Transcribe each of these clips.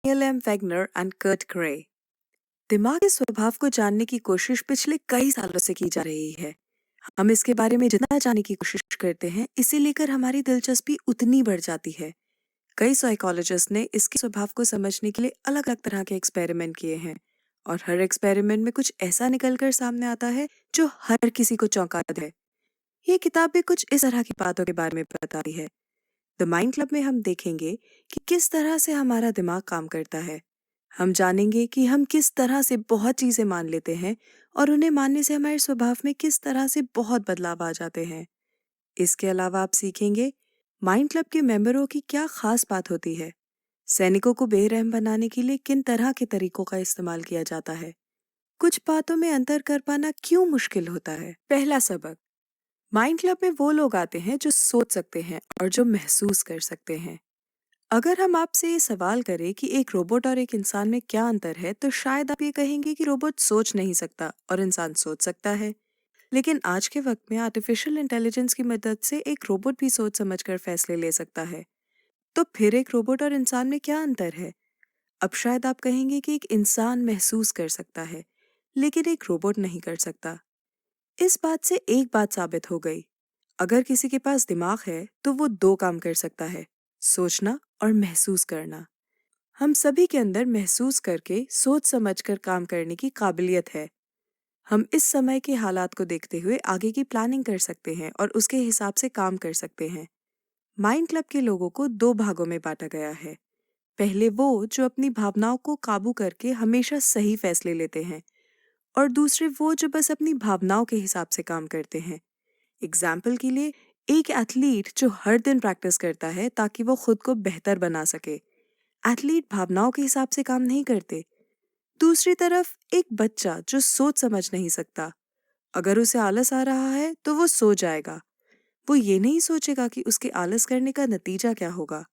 Daniel M Wegner and Kurt Gray. दिमाग के स्वभाव को जानने की कोशिश पिछले कई सालों से की जा रही है। हम इसके बारे में जितना जानने की कोशिश करते हैं, इसे लेकर हमारी दिलचस्पी उतनी बढ़ जाती है। कई साइकोलॉजिस्ट ने इसके स्वभाव को समझने के लिए अलग अलग तरह के एक्सपेरिमेंट किए हैं, और हर एक्सपेरिमेंट में कुछ ऐसा निकलकर सामने आता है जो हर किसी को चौंका दे। ये किताब भी कुछ इस तरह की बातों के बारे में बताती है। द माइंड क्लब में हम देखेंगे कि किस तरह से हमारा दिमाग काम करता है। हम जानेंगे कि हम किस तरह से बहुत चीजें मान लेते हैं, और उन्हें मानने से हमारे स्वभाव में किस तरह से बहुत बदलाव आ जाते हैं। इसके अलावा आप सीखेंगे माइंड क्लब के मेंबरों की क्या खास बात होती है, सैनिकों को बेरहम बनाने के लिए किन तरह के तरीकों का इस्तेमाल किया जाता है, कुछ बातों में अंतर कर पाना क्यों मुश्किल होता है। पहला सबक, माइंड क्लब में वो लोग आते हैं जो सोच सकते हैं और जो महसूस कर सकते हैं। अगर हम आपसे ये सवाल करें कि एक रोबोट और एक इंसान में क्या अंतर है, तो शायद आप ये कहेंगे कि रोबोट सोच नहीं सकता और इंसान सोच सकता है। लेकिन आज के वक्त में आर्टिफिशियल इंटेलिजेंस की मदद से एक रोबोट भी सोच समझकर फैसले ले सकता है। तो फिर एक रोबोट और इंसान में क्या अंतर है? अब शायद आप कहेंगे कि एक इंसान महसूस कर सकता है, लेकिन एक रोबोट नहीं कर सकता। इस बात से एक बात साबित हो गई, अगर किसी के पास दिमाग है तो वो दो काम कर सकता है, सोचना और महसूस करना। हम सभी के अंदर महसूस करके सोच समझकर काम करने की काबिलियत है। हम इस समय के हालात को देखते हुए आगे की प्लानिंग कर सकते हैं और उसके हिसाब से काम कर सकते हैं। माइंड क्लब के लोगों को दो भागों में बांटा गया है। पहले वो जो अपनी भावनाओं को काबू करके हमेशा सही फैसले लेते हैं, और दूसरे वो जो बस अपनी भावनाओं के हिसाब से काम करते हैं। एग्जाम्पल के लिए, एक एथलीट जो हर दिन प्रैक्टिस करता है ताकि वो खुद को बेहतर बना सके। एथलीट भावनाओं के हिसाब से काम नहीं करते। दूसरी तरफ एक बच्चा जो सोच समझ नहीं सकता, अगर उसे आलस आ रहा है तो वो सो जाएगा। वो ये नहीं सोचेगा कि उसके आलस करने का नतीजा क्या होगा।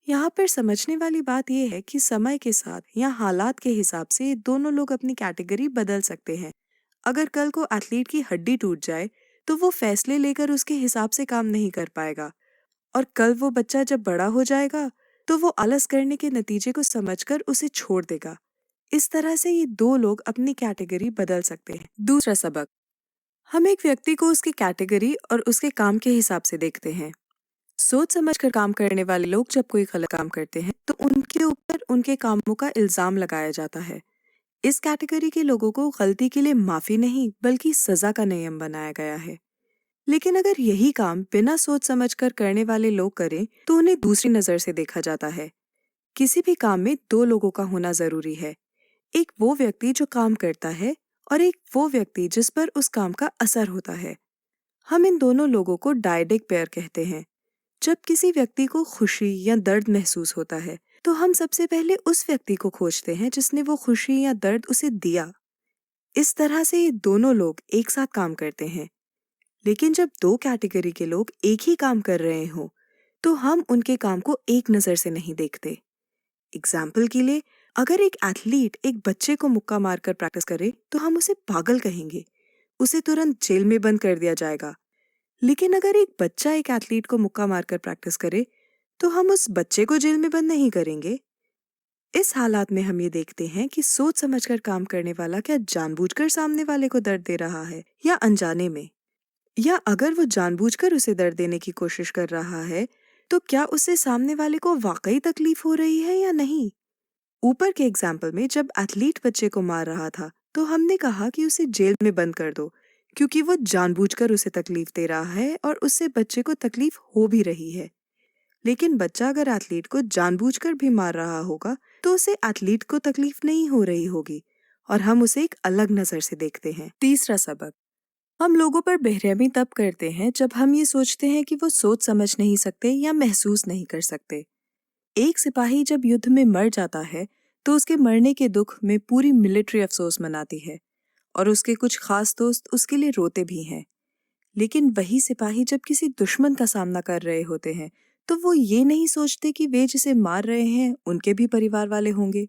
यहाँ पर समझने वाली बात यह है कि समय के साथ या हालात के हिसाब से ये दोनों लोग अपनी कैटेगरी बदल सकते हैं। अगर कल को एथलीट की हड्डी टूट जाए तो वो फैसले लेकर उसके हिसाब से काम नहीं कर पाएगा, और कल वो बच्चा जब बड़ा हो जाएगा तो वो आलस करने के नतीजे को समझकर उसे छोड़ देगा। इस तरह से ये दो लोग अपनी कैटेगरी बदल सकते हैं। दूसरा सबक, हम एक व्यक्ति को उसकी कैटेगरी और उसके काम के हिसाब से देखते हैं। सोच समझकर काम करने वाले लोग जब कोई गलत काम करते हैं तो उनके ऊपर उनके कामों का इल्जाम लगाया जाता है। इस कैटेगरी के लोगों को गलती के लिए माफी नहीं बल्कि सजा का नियम बनाया गया है। लेकिन अगर यही काम बिना सोच समझकर करने वाले लोग करें तो उन्हें दूसरी नजर से देखा जाता है। किसी भी काम में दो लोगों का होना जरूरी है, एक वो व्यक्ति जो काम करता है और एक वो व्यक्ति जिस पर उस काम का असर होता है। हम इन दोनों लोगों को डायडिक पेयर कहते हैं। जब किसी व्यक्ति को खुशी या दर्द महसूस होता है तो हम सबसे पहले उस व्यक्ति को खोजते हैं जिसने वो खुशी या दर्द उसे दिया। इस तरह से ये दोनों लोग एक साथ काम करते हैं। लेकिन जब दो कैटेगरी के लोग एक ही काम कर रहे हों तो हम उनके काम को एक नजर से नहीं देखते। एग्जाम्पल के लिए, अगर एक एथलीट एक बच्चे को मुक्का मारकर प्रैक्टिस करे तो हम उसे पागल कहेंगे, उसे तुरंत जेल में बंद कर दिया जाएगा। लेकिन अगर एक बच्चा एक एथलीट को मुक्का मारकर प्रैक्टिस करे तो हम उस बच्चे को जेल में बंद नहीं करेंगे। इस हालात में हम ये देखते हैं कि सोच समझकर काम करने वाला क्या जानबूझकर सामने वाले को दर्द दे रहा है या अनजाने में, या अगर वो जानबूझकर उसे दर्द देने की कोशिश कर रहा है तो क्या उससे सामने वाले को वाकई तकलीफ हो रही है या नहीं। ऊपर के एग्जाम्पल में जब एथलीट बच्चे को मार रहा था तो हमने कहा कि उसे जेल में बंद कर दो, क्योंकि वो जानबूझकर उसे तकलीफ दे रहा है और उससे बच्चे को तकलीफ हो भी रही है। लेकिन बच्चा अगर एथलीट को जानबूझकर भी मार रहा होगा तो उसे एथलीट को तकलीफ नहीं हो रही होगी, और हम उसे एक अलग नजर से देखते हैं। तीसरा सबक, हम लोगों पर बेरहमी तब करते हैं जब हम ये सोचते हैं कि वो सोच समझ नहीं सकते या महसूस नहीं कर सकते। एक सिपाही जब युद्ध में मर जाता है तो उसके मरने के दुख में पूरी मिलिट्री अफसोस मनाती है, और उसके कुछ खास दोस्त उसके लिए रोते भी हैं। लेकिन वही सिपाही जब किसी दुश्मन का सामना कर रहे होते हैं तो वो ये नहीं सोचते कि वे जिसे मार रहे हैं उनके भी परिवार वाले होंगे।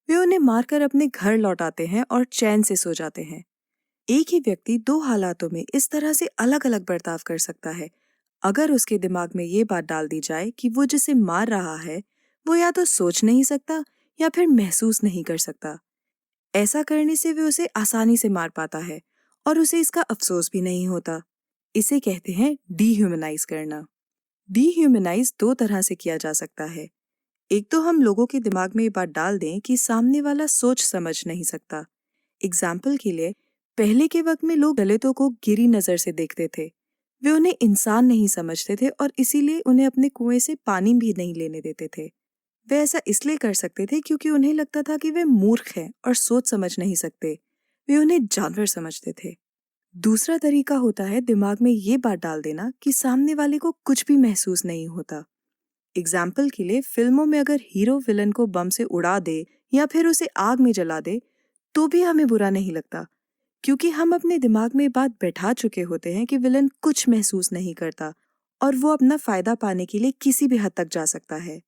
वे उन्हें मारकर अपने घर लौटाते हैं और चैन से सो जाते हैं। एक ही व्यक्ति दो हालातों में इस तरह से अलग अलग बर्ताव कर सकता है अगर उसके दिमाग में ये बात डाल दी जाए कि वो जिसे मार रहा है वो या तो सोच नहीं सकता या फिर महसूस नहीं कर सकता। ऐसा करने से वे उसे आसानी से मार पाता है और उसे इसका अफसोस भी नहीं होता। इसे कहते हैं डीह्यूमनाइज करना। डीह्यूमनाइज दो तरह से किया जा सकता है। एक तो हम लोगों के दिमाग में ये बात डाल दें कि सामने वाला सोच समझ नहीं सकता। एग्जाम्पल के लिए, पहले के वक्त में लोग दलितों को गिरी नजर से देखते थे। वे उन्हें इंसान नहीं समझते थे और इसीलिए उन्हें अपने कुएं से पानी भी नहीं लेने देते थे। वे ऐसा इसलिए कर सकते थे क्योंकि उन्हें लगता था कि वे मूर्ख हैं और सोच समझ नहीं सकते। वे उन्हें जानवर समझते थे। दूसरा तरीका होता है दिमाग में ये बात डाल देना कि सामने वाले को कुछ भी महसूस नहीं होता। एग्जाम्पल के लिए, फिल्मों में अगर हीरो विलन को बम से उड़ा दे या फिर उसे आग में जला दे तो भी हमें बुरा नहीं लगता, क्योंकि हम अपने दिमाग में बात बैठा चुके होते हैं कि विलन कुछ महसूस नहीं करता और वो अपना फायदा पाने के लिए किसी भी हद तक जा सकता है।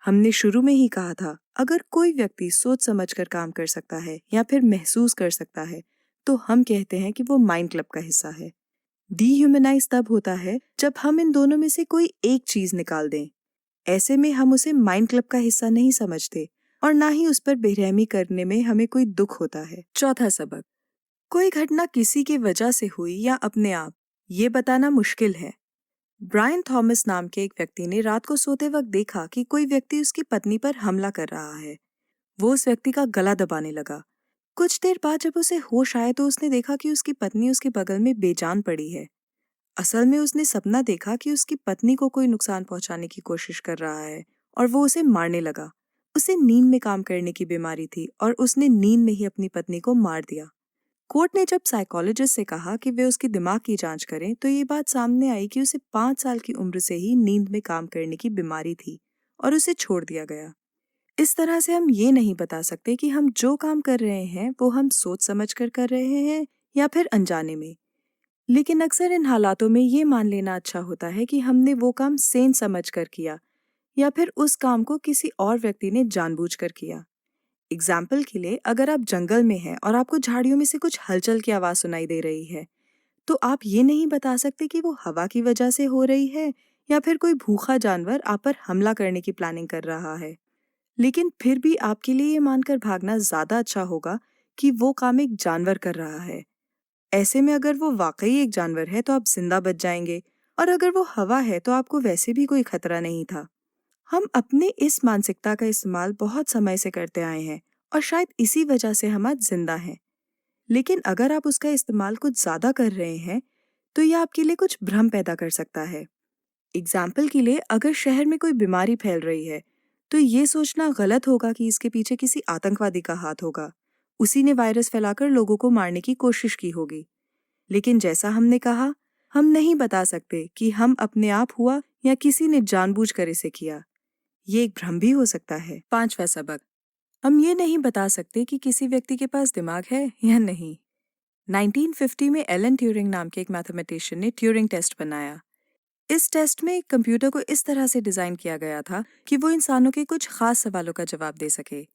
हमने शुरू में ही कहा था, अगर कोई व्यक्ति सोच समझकर काम कर सकता है या फिर महसूस कर सकता है तो हम कहते हैं कि वो माइंड क्लब का हिस्सा है। डीह्यूमनाइज तब होता है जब हम इन दोनों में से कोई एक चीज निकाल दें। ऐसे में हम उसे माइंड क्लब का हिस्सा नहीं समझते और ना ही उस पर बेरहमी करने में हमें कोई दुख होता है। चौथा सबक, कोई घटना किसी की वजह से हुई या अपने आप, ये बताना मुश्किल है। ब्रायन थॉमस नाम के एक व्यक्ति ने रात को सोते वक्त देखा कि कोई व्यक्ति उसकी पत्नी पर हमला कर रहा है। वो उस व्यक्ति का गला दबाने लगा। कुछ देर बाद जब उसे होश आया तो उसने देखा कि उसकी पत्नी उसके बगल में बेजान पड़ी है। असल में उसने सपना देखा कि उसकी पत्नी को कोई नुकसान पहुंचाने की कोशिश कर रहा है और वो उसे मारने लगा। उसे नींद में काम करने की बीमारी थी और उसने नींद में ही अपनी पत्नी को मार दिया। कोर्ट ने जब साइकोलॉजिस्ट से कहा कि वे उसकी दिमाग की जांच करें तो ये बात सामने आई कि उसे 5 साल की उम्र से ही नींद में काम करने की बीमारी थी और उसे छोड़ दिया गया। इस तरह से हम ये नहीं बता सकते कि हम जो काम कर रहे हैं वो हम सोच समझ कर रहे हैं या फिर अनजाने में। लेकिन अक्सर इन हालातों में ये मान लेना अच्छा होता है कि हमने वो काम सेंस समझ कर किया या फिर उस काम को किसी और व्यक्ति ने जानबूझकर किया। एग्जाम्पल के लिए, अगर आप जंगल में हैं और आपको झाड़ियों में से कुछ हलचल की आवाज सुनाई दे रही है तो आप ये नहीं बता सकते कि वो हवा की वजह से हो रही है या फिर कोई भूखा जानवर आप पर हमला करने की प्लानिंग कर रहा है। लेकिन फिर भी आपके लिए ये मानकर भागना ज्यादा अच्छा होगा कि वो काम एक जानवर कर रहा है। ऐसे में अगर वो वाकई एक जानवर है तो आप जिंदा बच जाएंगे और अगर वो हवा है तो आपको वैसे भी कोई खतरा नहीं था। हम अपने इस मानसिकता का इस्तेमाल बहुत समय से करते आए हैं और शायद इसी वजह से हम आज जिंदा हैं। लेकिन अगर आप उसका इस्तेमाल कुछ ज्यादा कर रहे हैं तो यह आपके लिए कुछ भ्रम पैदा कर सकता है। एग्जाम्पल के लिए, अगर शहर में कोई बीमारी फैल रही है तो ये सोचना गलत होगा कि इसके पीछे किसी आतंकवादी का हाथ होगा। उसी ने वायरस फैलाकर लोगों को मारने की कोशिश की होगी। लेकिन जैसा हमने कहा, हम नहीं बता सकते कि हम अपने आप हुआ या किसी ने जानबूझकर इसे किया। ये एक भ्रम भी हो सकता है। पांचवा सबक, हम ये नहीं बता सकते कि किसी व्यक्ति के पास दिमाग है या नहीं। 1950 में एलन ट्यूरिंग नाम के एक मैथमेटिशियन ने ट्यूरिंग टेस्ट बनाया। इस टेस्ट में कंप्यूटर को इस तरह से डिजाइन किया गया था कि वो इंसानों के कुछ खास सवालों का जवाब दे सके।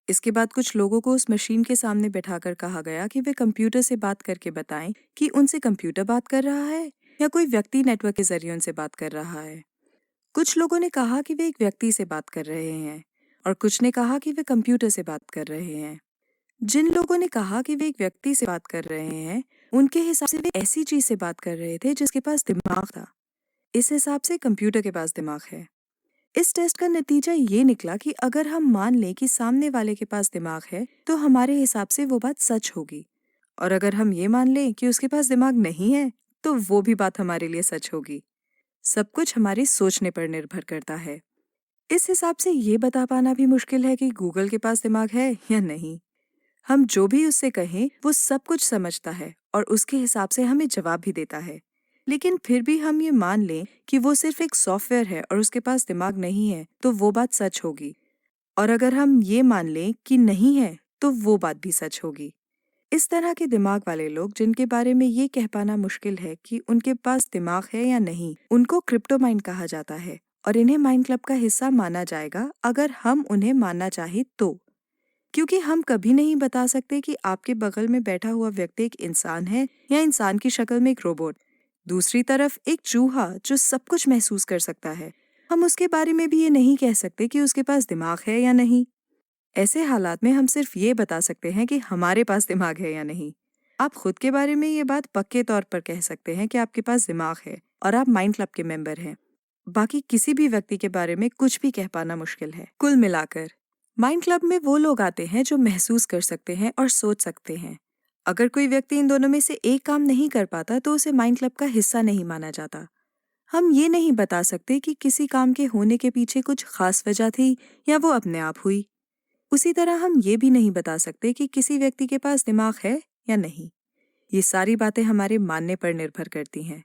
इसके बाद कुछ लोगों को उस मशीन के सामने बैठाकर कहा गया कि वे कंप्यूटर से बात करके बताएं कि उनसे कंप्यूटर बात कर रहा है या कोई व्यक्ति नेटवर्क के जरिए उनसे बात कर रहा है। कुछ लोगों ने कहा कि वे एक व्यक्ति से बात कर रहे हैं और कुछ ने कहा कि वे कंप्यूटर से बात कर रहे हैं। जिन लोगों ने कहा कि वे एक व्यक्ति से बात कर रहे हैं, उनके हिसाब से वे ऐसी चीज से बात कर रहे थे जिसके पास दिमाग था। इस हिसाब से कंप्यूटर के पास दिमाग है। इस टेस्ट का नतीजा ये निकला कि अगर हम मान लें कि सामने वाले के पास दिमाग है तो हमारे हिसाब से वो बात सच होगी, और अगर हम ये मान लें कि उसके पास दिमाग नहीं है तो वो भी बात हमारे लिए सच होगी। सब कुछ हमारे सोचने पर निर्भर करता है। इस हिसाब से ये बता पाना भी मुश्किल है कि गूगल के पास दिमाग है या नहीं। हम जो भी उससे कहें वो सब कुछ समझता है और उसके हिसाब से हमें जवाब भी देता है। लेकिन फिर भी हम ये मान लें कि वो सिर्फ एक सॉफ्टवेयर है और उसके पास दिमाग नहीं है तो वो बात सच होगी, और अगर हम ये मान लें कि नहीं है तो वो बात भी सच होगी। इस तरह के दिमाग वाले लोग जिनके बारे में ये कह पाना मुश्किल है कि उनके पास दिमाग है या नहीं, उनको क्रिप्टो माइंड कहा जाता है और इन्हें माइंड क्लब का हिस्सा माना जाएगा अगर हम उन्हें मानना चाहे तो। क्योंकि हम कभी नहीं बता सकते कि आपके बगल में बैठा हुआ व्यक्ति एक इंसान है या इंसान की शक्ल में एक रोबोट। दूसरी तरफ एक चूहा जो सब कुछ महसूस कर सकता है, हम उसके बारे में भी ये नहीं कह सकते कि उसके पास दिमाग है या नहीं। ऐसे हालात में हम सिर्फ ये बता सकते हैं कि हमारे पास दिमाग है या नहीं। आप खुद के बारे में ये बात पक्के तौर पर कह सकते हैं कि आपके पास दिमाग है और आप माइंड क्लब के मेंबर हैं। बाकी किसी भी व्यक्ति के बारे में कुछ भी कह पाना मुश्किल है। कुल मिलाकर माइंड क्लब में वो लोग आते हैं जो महसूस कर सकते हैं और सोच सकते हैं। अगर कोई व्यक्ति इन दोनों में से एक काम नहीं कर पाता तो उसे माइंड क्लब का हिस्सा नहीं माना जाता। हम ये नहीं बता सकते कि किसी काम के होने के पीछे कुछ खास वजह थी या वो अपने आप हुई। उसी तरह हम ये भी नहीं बता सकते कि किसी व्यक्ति के पास दिमाग है या नहीं। ये सारी बातें हमारे मानने पर निर्भर करती हैं।